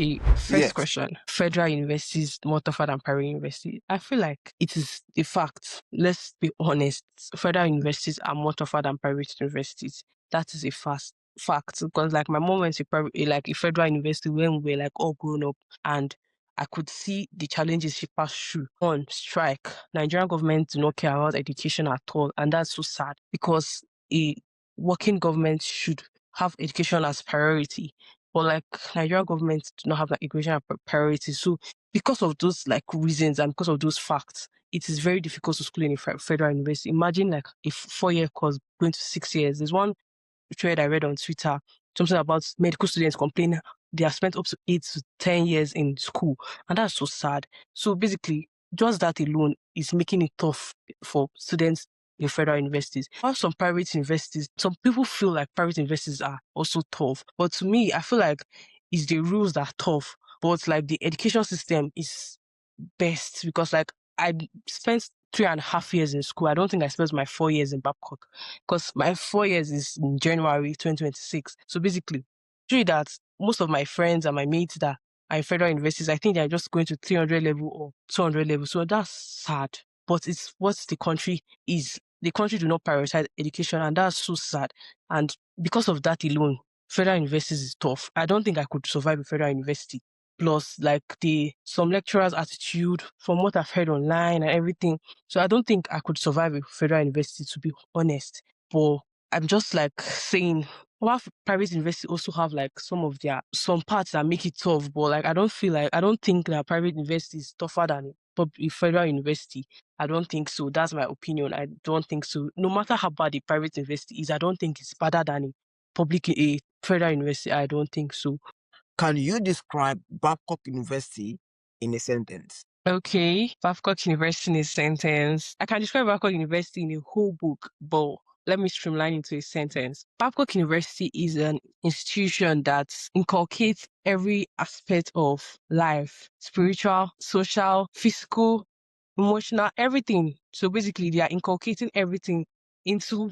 Okay, first Yes. question. Federal universities more tougher than private universities. I feel like it is a fact. Let's be honest. Federal universities are more tougher than private universities. That is a fact. Because like my mom went to a federal university when we were like all grown up, and I could see the challenges she passed through. On strike. Nigerian government do not care about education at all, and that's so sad because a working government should have education as priority. But like Nigerian government do not have like education as priority. So because of those like reasons and because of those facts, it is very difficult to school in a federal university. Imagine like a 4-year course going to 6 years. There's one thread I read on Twitter, something about medical students complaining they have spent up to 8 to 10 years in school. And that's so sad. So basically, just that alone is making it tough for students in federal universities. While some private universities, some people feel like private universities are also tough. But to me, I feel like it's the rules that are tough. But like the education system is best because like I spent 3.5 years in school. I don't think I spent my 4 years in Babcock because my 4 years is in January 2026. So basically, through that, most of my friends and my mates that are in federal universities, I think they're just going to 300 level or 200 level. So that's sad. But it's what the country is. The country do not prioritize education, and that's so sad. And because of that alone, federal universities is tough. I don't think I could survive a federal university. Plus, like some lecturers' attitude from what I've heard online and everything. So I don't think I could survive a federal university, to be honest. But I'm just like saying, while private universities also have like some parts that make it tough, but like I don't think that private university is tougher than a federal university. I don't think so. That's my opinion. I don't think so. No matter how bad the private university is, I don't think it's better than a federal university. I don't think so. Can you describe Babcock University in a sentence? Okay, Babcock University in a sentence. I can describe Babcock University in a whole book, but let me streamline into a sentence. Babcock University is an institution that inculcates every aspect of life, spiritual, social, physical, emotional, everything. So basically, they are inculcating everything into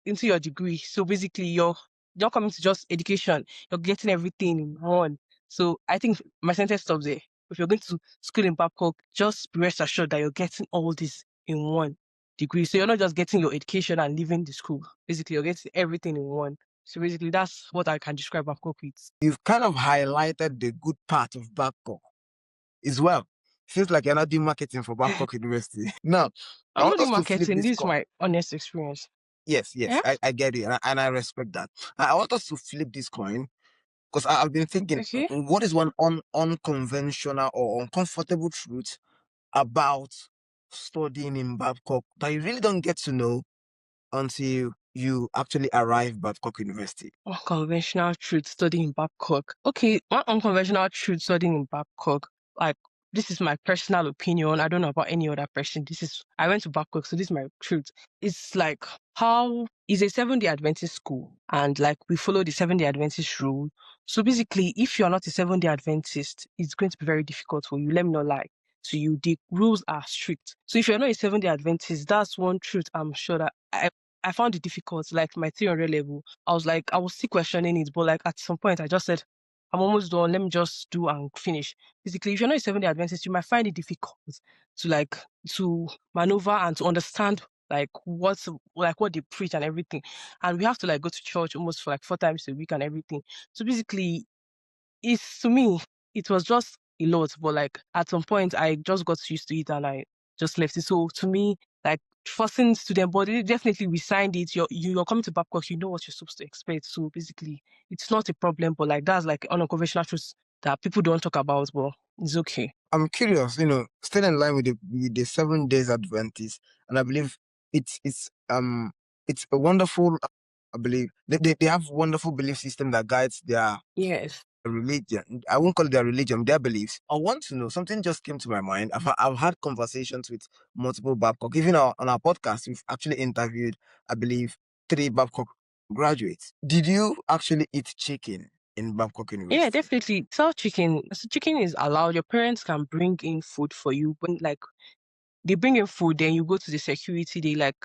into your degree. So basically, you're not coming to just education, you're getting everything in one. So I think my sentence stops there. If you're going to school in Babcock, just be rest assured that you're getting all this in one degree. So you're not just getting your education and leaving the school. Basically, you're getting everything in one. So basically, that's what I can describe Babcock with. You've kind of highlighted the good part of Babcock as well. Feels like you're not doing marketing for Babcock University. Now, I I'm want not doing us to flip marketing. this This is coin. my honest experience. Yes, Yeah? I get it, and I respect that. I want us to flip this coin because I've been thinking, Okay. what is one unconventional or uncomfortable truth about studying in Babcock that you really don't get to know until you actually arrive Babcock University? Unconventional truth studying in Babcock. Okay, one unconventional truth studying in Babcock. Like, this is my personal opinion. I don't know about any other person. I went to Babcock, so this is my truth. It's like how is a 7-day Adventist school, and like we follow the 7-day Adventist rule. So basically, if you're not a 7-day Adventist, it's going to be very difficult for you. Let me not lie to you. The rules are strict. So if you're not a 7-day Adventist, that's one truth I'm sure that I found it difficult, like my 300 level. I was still questioning it, but like at some point I just said, I'm almost done. Let me just do and finish. Basically, if you're not a 7-day Adventist, you might find it difficult to maneuver and to understand what they preach and everything. And we have to like go to church almost for like 4 times a week and everything. So basically, to me, it was just a lot, but like at some point I just got used to it and I just left it. So to me, like forcing student, but definitely we signed it. You're coming to Babcock, you know what you're supposed to expect. So basically, it's not a problem, but like that's like unconventional truths that people don't talk about, but it's okay. I'm curious, still in line with the 7 days Adventist, and I believe it's a wonderful. I believe they have wonderful belief system that guides their Yes. religion. I won't call it their religion, their beliefs. I want to know something just came to my mind. I've had conversations with multiple Babcock. Even on our podcast, we've actually interviewed, I believe, 3 Babcock graduates. Did you actually eat chicken in Babcock University? Yeah, definitely. Sell chicken. So chicken is allowed. Your parents can bring in food for you, but like they bring in food, then you go to the security, they like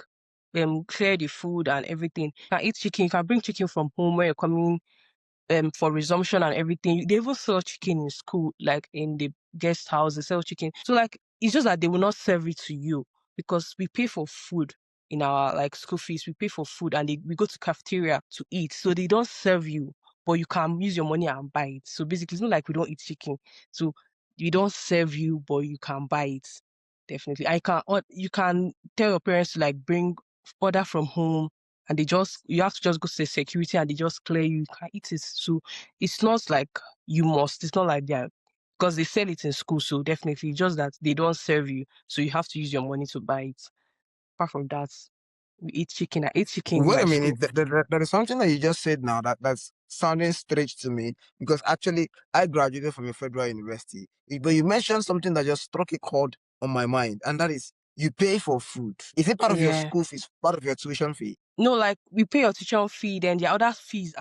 clear the food and everything. You can eat chicken, you can bring chicken from home where you're coming for resumption and everything, they even sell chicken in school, like in the guest house, they sell chicken. So like it's just that they will not serve it to you because we pay for food in our like school fees, we pay for food and we go to cafeteria to eat. So they don't serve you, but you can use your money and buy it. So basically it's not like we don't eat chicken. So we don't serve you, but you can buy it. Definitely. You can tell your parents to like bring order from home and you have to just go to the security and they just clear you can eat it. So it's not like it's not like that because they sell it in school. So definitely just that they don't serve you. So you have to use your money to buy it. Apart from that, we eat chicken. I ate chicken in Wait my a school. minute. There is something that you just said now that's sounding strange to me because actually I graduated from a federal university. But you mentioned something that just struck a chord on my mind, and that is you pay for food. Is it part of your Yeah. school fees, part of your tuition fee? No, like we pay your tuition fee, then the other fees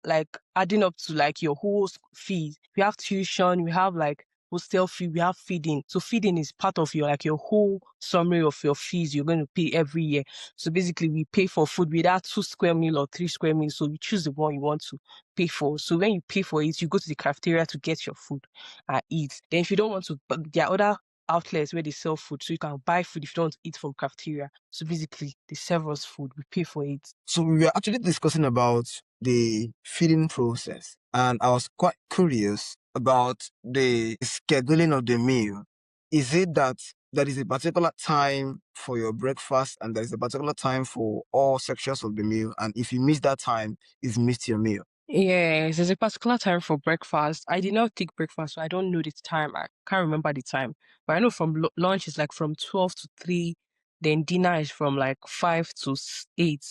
like adding up to like your whole fees. We have tuition, we have like hostel fee, we have feeding. So feeding is part of your like your whole summary of your fees you're going to pay every year. So basically we pay for food with that 2 square meal or 3 square meal. So you choose the one you want to pay for. So when you pay for it, you go to the cafeteria to get your food and eat. Then if you don't want to, but there are other outlets where they sell food, so you can buy food if you don't want to eat from cafeteria. So basically, they serve us food, we pay for it. So we were actually discussing about the feeding process, and I was quite curious about the scheduling of the meal. Is it that there is a particular time for your breakfast and there is a particular time for all sections of the meal, and if you miss that time, you've missed your meal? Yes, there's a particular time for breakfast. I did not take breakfast, so I don't know the time. I can't remember the time. But I know from lunch is like from 12 to 3, then dinner is from like 5 to 8.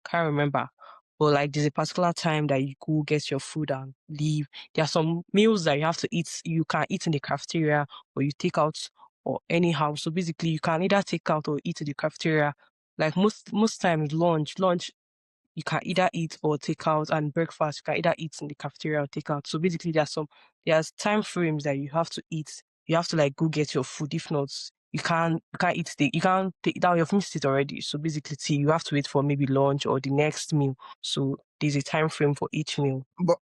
Can't remember. But like there's a particular time that you go get your food and leave. There are some meals that you have to eat. You can eat in the cafeteria or you take out or anyhow. So basically you can either take out or eat in the cafeteria. Like most times lunch you can either eat or take out, and breakfast you can either eat in the cafeteria or take out. So basically there's time frames that you have to eat. You have to like go get your food. If not, you can't eat you can't take that you've missed it already. So basically you have to wait for maybe lunch or the next meal. So there's a time frame for each meal. But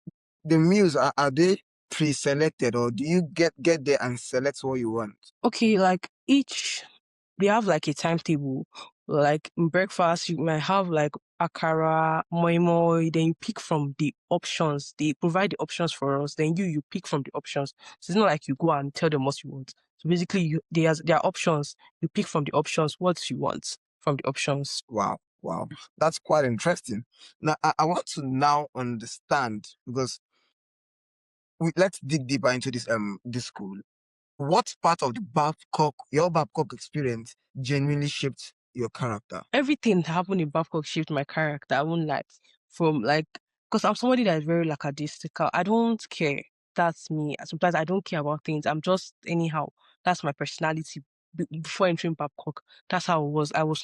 the meals are they pre-selected, or do you get there and select what you want? Okay, like each they have like a timetable. Like in breakfast, you might have like akara, moi moi, then you pick from the options. They provide the options for us, then you pick from the options. So it's not like you go and tell them what you want. So basically there are options. You pick from the options what you want from the options. Wow, wow, that's quite interesting. Now I want to now understand because let's dig deeper into this school. What part of your Babcock experience genuinely shaped your character? Everything that happened in Babcock shaped my character. I won't lie. From like, because I'm somebody that is very lackadaisical. I don't care. That's me. Sometimes I don't care about things. I'm just anyhow. That's my personality. Before entering Babcock, that's how I was. I was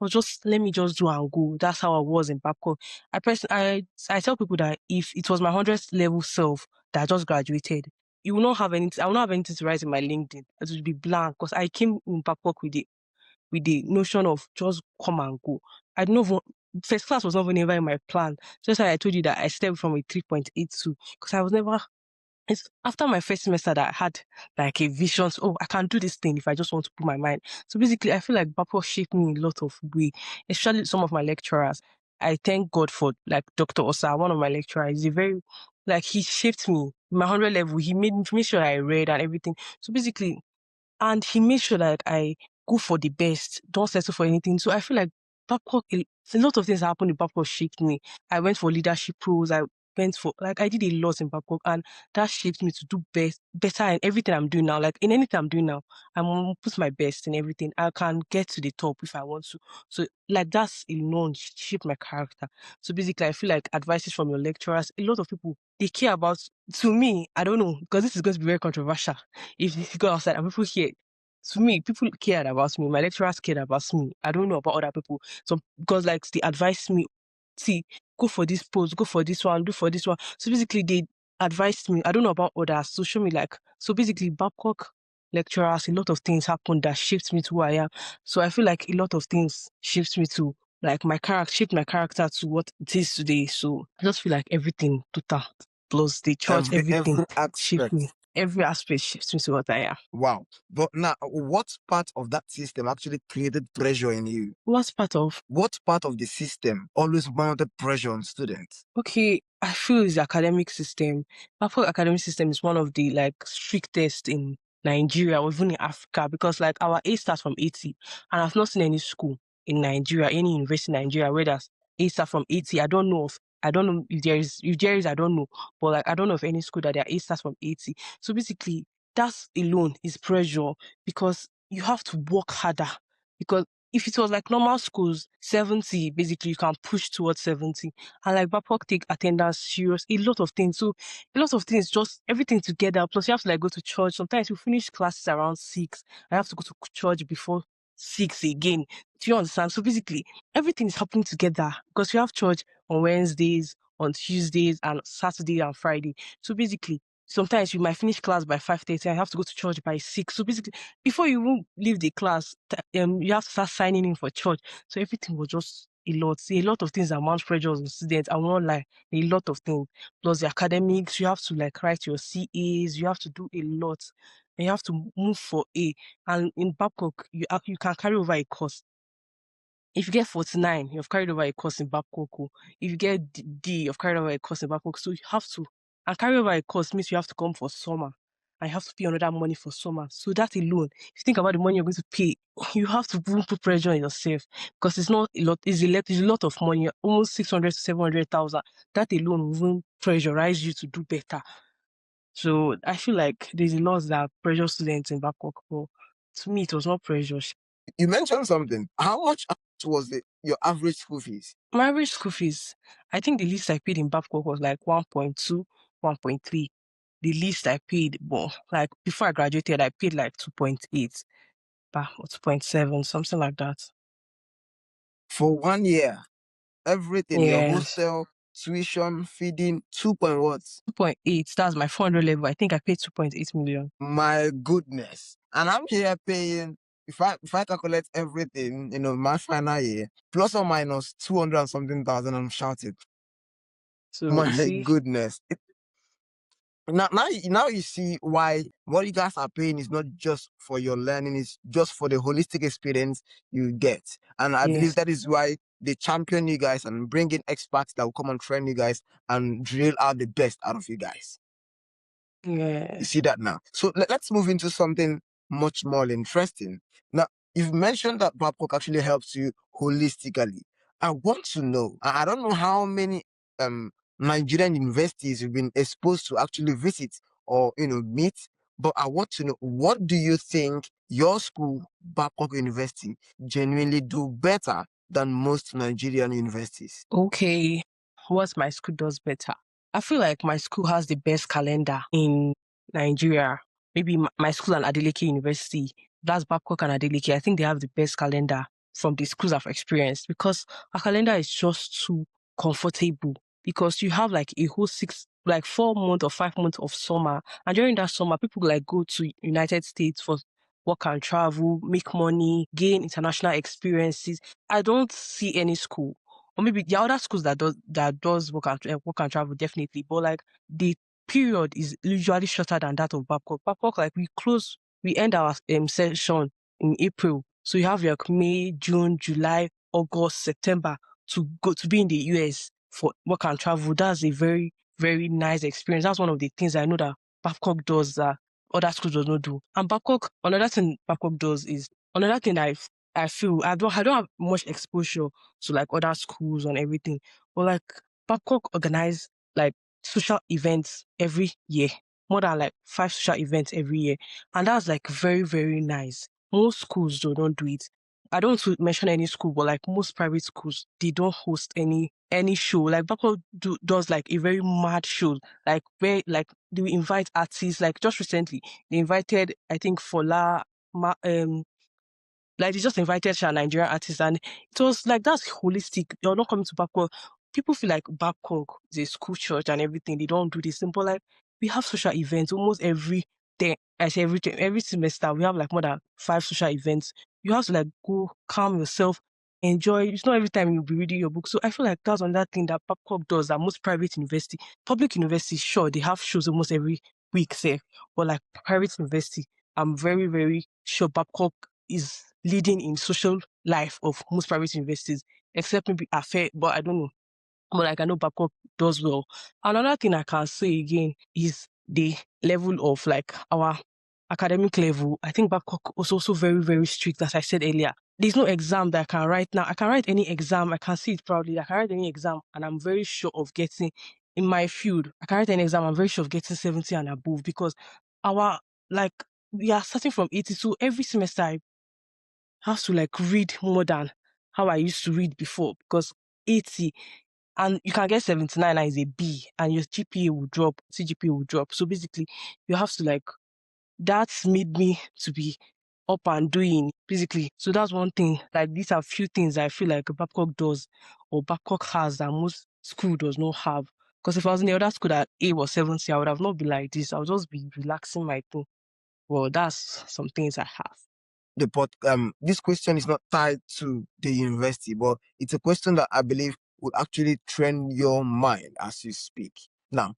just let me just do and go. That's how I was in Babcock. I tell people that if it was my 100th level self that just graduated, you will not have anything. I will not have anything to write in my LinkedIn. It will be blank because I came in Babcock with the notion of just come and go. I don't know first class was not even ever in my plan. Just like I told you that I stepped from a 3.82 because I was never it's after my first semester that I had like a vision. So, oh, I can do this thing if I just want to put my mind. So basically I feel like Bapo shaped me in a lot of way, especially some of my lecturers. I thank God for like Dr. Osa, one of my lecturers. He's a very like he shaped me. My 100 level, he made sure I read and everything. So basically and he made sure that I go for the best, don't settle for anything. So I feel like Babcock, a lot of things happened in Babcock shaped me. I went for leadership roles. I went for, like, I did a lot in Babcock and that shaped me to do better in everything I'm doing now. Like, in anything I'm doing now, I'm going to put my best in everything. I can get to the top if I want to. So, like, that's alone shaped my character. So basically, I feel like advices from your lecturers, a lot of people, they care about, to me, I don't know, because this is going to be very controversial if you go outside and people here, to me, people cared about me. My lecturers cared about me. I don't know about other people. So because like they advised me, see, go for this post, go for this one, do for this one. So basically they advised me. I don't know about others. So show me like so basically Babcock lecturers, a lot of things happened that shaped me to who I am. So I feel like a lot of things shaped me to like my character, shaped my character to what it is today. So I just feel like everything total plus the church, everything Every shaped me. aspect. Every aspect shapes me to what I am. Wow. But now, what part of that system actually created pressure in you? What's part of? What part of the system always mounted pressure on students? Okay, I feel it's the academic system. Babcock academic system is one of the like strictest in Nigeria or even in Africa because like our A starts from 80 and I've not seen any school in Nigeria, any university in Nigeria where there's A start from 80. I don't know if there is, I don't know. But like I don't know of any school that their A starts from 80. So basically that's alone is pressure because you have to work harder because if it was like normal schools, 70, basically you can push towards 70 and like Babcock take attendance serious, a lot of things. So a lot of things, just everything together. Plus you have to like go to church. Sometimes you finish classes around 6. I have to go to church before 6 again. Do you understand? So basically everything is happening together because you have church on Wednesdays, on Tuesdays, and Saturday and Friday. So basically sometimes you might finish class by 5:30. I have to go to church by 6. So basically before you even leave the class, you have to start signing in for church. So everything was just a lot of things that mount pressures on students. I won't lie, a lot of things. Plus the academics, you have to like write your CAs, you have to do a lot, and you have to move for A. And in Babcock, you can carry over a course. If you get 49, you've carried over a course in Babcock. If you get D, you've carried over a course in Babcock. So you have to, and carry over a course means you have to come for summer. I have to pay another money for summer. So that alone, if you think about the money you're going to pay, you have to put pressure on yourself because it's not a lot, it's a lot of money, almost 600 to 700,000. That alone will pressurize you to do better. So I feel like there's a lot that pressure students in Babcock, but to me, it was not pressure. You mentioned something. How much was your average school fees? My average school fees, I think the least I paid in Babcock was like 1.2, 1.3. The least I paid, but like before I graduated, I paid like 2.8, or 2.7, something like that. For 1 year, everything, your Yes, hostel, tuition, feeding, 2 point what? 2.8. That's my 400 level. I think I paid 2.8 million. My goodness. And I'm here paying, if I calculate everything, my final year, plus or minus 200 and something thousand, I'm shouting. So you My see, goodness. Now you see why what you guys are paying is not just for your learning, it's just for the holistic experience you get. And I believe yes, that is why they champion you guys and bring in experts that will come and train you guys and drill out the best out of you guys. You yes. see that now. So let's move into something much more interesting. Now, you've mentioned that Babcock actually helps you holistically. I want to know, I don't know how many Nigerian universities you've been exposed to actually visit or meet, but I want to know, what do you think your school, Babcock University, genuinely do better than most Nigerian universities? Okay, what my school does better? I feel like my school has the best calendar in Nigeria. Maybe my school and Adeleke University, that's Babcock and Adeleke. I think they have the best calendar from the schools I've experienced because our calendar is just too comfortable because you have like a whole like 4 months or 5 months of summer. And during that summer, people like go to United States for work and travel, make money, gain international experiences. I don't see any school or maybe there are other schools that does work and travel definitely, but like the period is usually shorter than that of Babcock. Babcock like we end our session in April, so you have like May, June, July, August, September to go to be in the US for work and travel. That's a very very nice experience. That's one of the things I know that Babcock does that other schools does not do. And Babcock, another thing Babcock does is another thing I feel I don't have much exposure to like other schools and everything. But like Babcock organize like social events every year, more than like 5 social events every year. And that's like very, very nice. Most schools don't do it. I don't want to mention any school, but like most private schools, they don't host any show. Like Babcock does like a very mad show, like where like they invite artists. Like just recently, they invited I think Fola, like they just invited a Nigerian artist and it was like that's holistic. You're not coming to Babcock. People feel like Babcock is a school church and everything. They don't do this. But like we have social events almost every day. I say every semester we have like more than 5 social events. You have to like go calm yourself. enjoy. It's not every time you'll be reading your book. So I feel like that's another thing that Babcock does that most public universities, sure, they have shows almost every week, say, but like private university, I'm very, very sure Babcock is leading in social life of most private universities, except maybe Affair, but I don't know. But like I know Babcock does well. Another thing I can say again is the level of like our academic level. I think Babcock was also very, very strict, as I said earlier. There's no exam that I can write now. I can write any exam. I can say it proudly. I can write any exam and I'm very sure of getting in my field. I can write any exam. I'm very sure of getting 70 and above because our, like, we are starting from 80. So every semester I have to like read more than how I used to read before because 80 and you can get 79 as a B and your GPA will drop, CGPA will drop. So basically you have to like, that's made me to be up and doing basically. So that's one thing. Like these are few things I feel like Babcock does or Babcock has that most school does not have. Because if I was in the other school that A was 70, I would have not been like this. I would just be relaxing my thing. Well, that's some things I have. This question is not tied to the university, but it's a question that I believe will actually trend your mind as you speak. Now,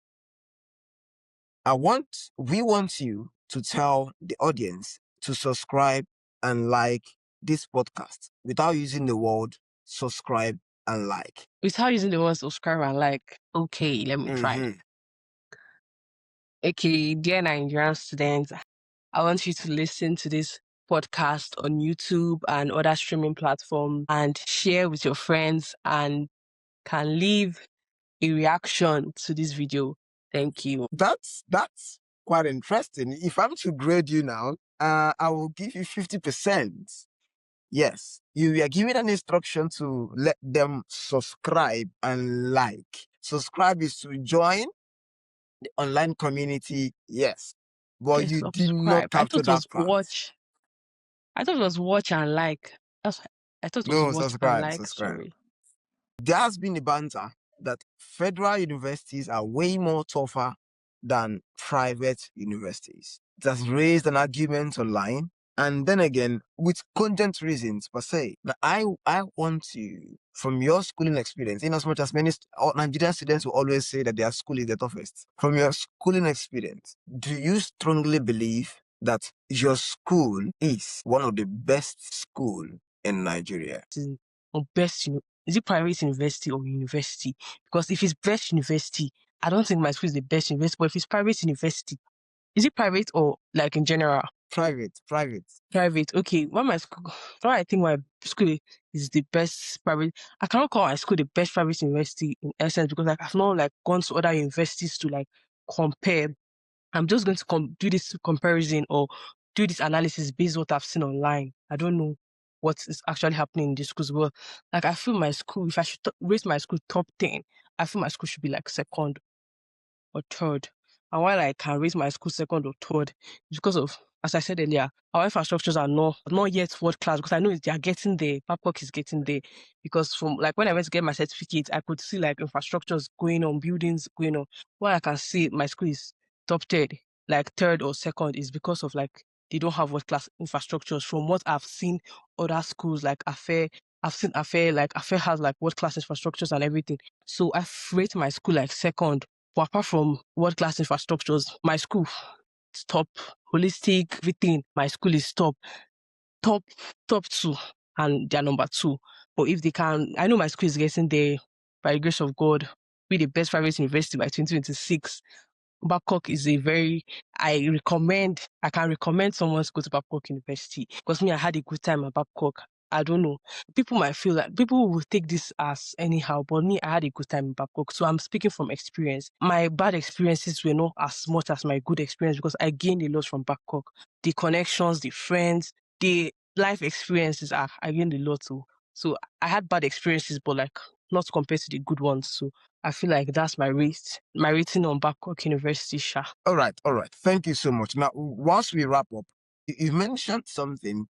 we want you to tell the audience to subscribe and like this podcast without using the word subscribe and like. Without using the word subscribe and like, okay, let me try. Okay, dear Nigerian students, I want you to listen to this podcast on YouTube and other streaming platforms and share with your friends and can leave a reaction to this video. Thank you. That's quite interesting. If I'm to grade you now, I will give you 50%. Yes, you are given an instruction to let them subscribe and like. Subscribe is to join the online community, yes. But Okay, you did not subscribe. I capture thought it that was part. watch. I thought it was watch and like. I thought it was No, watch and subscribe, like. subscribe. Sorry. There has been a banter that federal universities are way more tougher than private universities. It has raised an argument online, and then again, with content reasons per se. Now, I want you, from your schooling experience, in as much as Nigerian students will always say that their school is the toughest. From your schooling experience, do you strongly believe that your school is one of the best school in Nigeria? Or best, is it private university or university? Because if it's best university, I don't think my school is the best university. But if it's private university, is it private or like in general? Private. Private. Okay. Why I think my school is the best private. I cannot call my school the best private university in essence because like I've not like gone to other universities to like compare. I'm just going to do this comparison or do this analysis based on what I've seen online. I don't know what is actually happening in this schools. Well, like I feel my school, if I should rate my school top 10, I feel my school should be like second or third. And while I can rate my school second or third, it's because of, as I said earlier, our infrastructures are not yet world class because I know they are getting there. Babcock is getting there. Because from like when I went to get my certificate, I could see like infrastructures going on, buildings going on. While I can see my school is top third, like third or second, is because of like they don't have world class infrastructures. From what I've seen other schools like Affair, I've seen Affair, like Affair has like world class infrastructures and everything. So I rate my school like second. But apart from world-class infrastructures, my school is top, holistic, everything. My school is top, top two, and they're number two. But if they can, I know my school is getting there by the grace of God, be the best private university by 2026. Babcock is I can recommend someone to go to Babcock University because me, I had a good time at Babcock. I don't know. People might feel like people will take this as anyhow, but me, I had a good time in Babcock. So I'm speaking from experience. My bad experiences were not as much as my good experience because I gained a lot from Babcock. The connections, the friends, the life experiences, I gained a lot too. So I had bad experiences, but like not compared to the good ones. So I feel like that's my rating on Babcock University, Sha. All right. Thank you so much. Now, once we wrap up, you mentioned something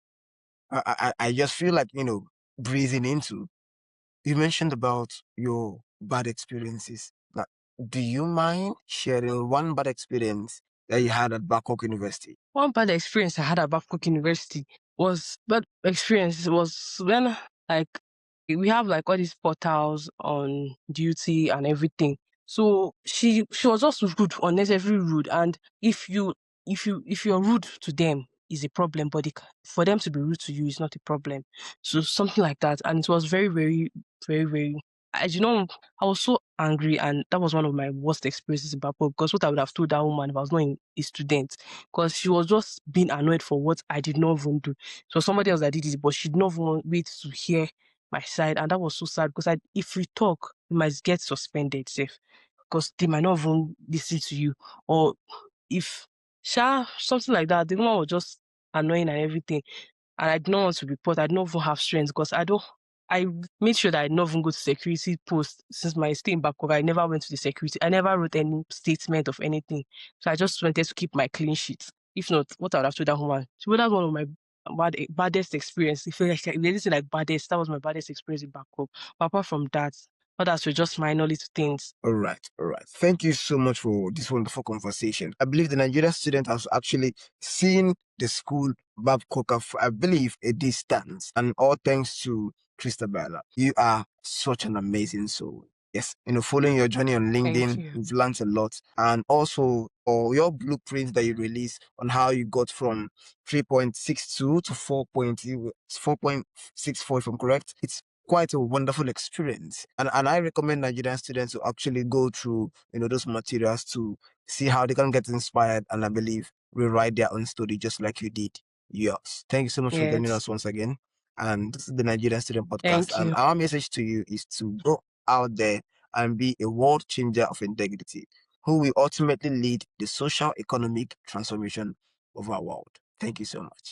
I just feel like, breathing into. You mentioned about your bad experiences. Now, do you mind sharing one bad experience that you had at Babcock University? One bad experience I had at Babcock University was when like we have like all these portals on duty and everything. So she was just rude, unnecessary rude. And if you're rude to them is a problem, but for them to be rude to you is not a problem. So something like that. And it was very, very, very, very, I was so angry, and that was one of my worst experiences in Babcock, because what I would have told that woman if I was not a student, because she was just being annoyed for what I did not even do. So somebody else that did it, but she did not even wait to hear my side, and that was so sad, because if we talk, we might get suspended safe, because they might not even listen to you, or if something like that. The woman was just annoying and everything, and I did not want to report. I did not even have strength, because I made sure that I did not even go to security post. Since my stay in Babcock, I never went to the security. I never wrote any statement of anything. So I just wanted to keep my clean sheet. If not, what I would have told that woman? She would have one of my baddest experience. If anything like baddest, that was my baddest experience in Babcock. But apart from that, others were just minor little things. All right, all right. Thank you so much for this wonderful conversation. I believe the Nigerian student has actually seen the school Babcock, I believe, a distance, and all thanks to Christabel. You are such an amazing soul. Yes, following your journey on Thank LinkedIn, you. you've learned a lot, and also or your blueprint that you released on how you got from 3.62 to 4.64, if I'm correct. It's quite a wonderful experience. And I recommend Nigerian students to actually go through, those materials to see how they can get inspired and I believe rewrite their own story just like you did yours. Thank you so much for joining Yes. us once again. And this is the Nigerian Student Podcast. Thank And you. our message to you is to go out there and be a world changer of integrity who will ultimately lead the social economic transformation of our world. Thank you so much.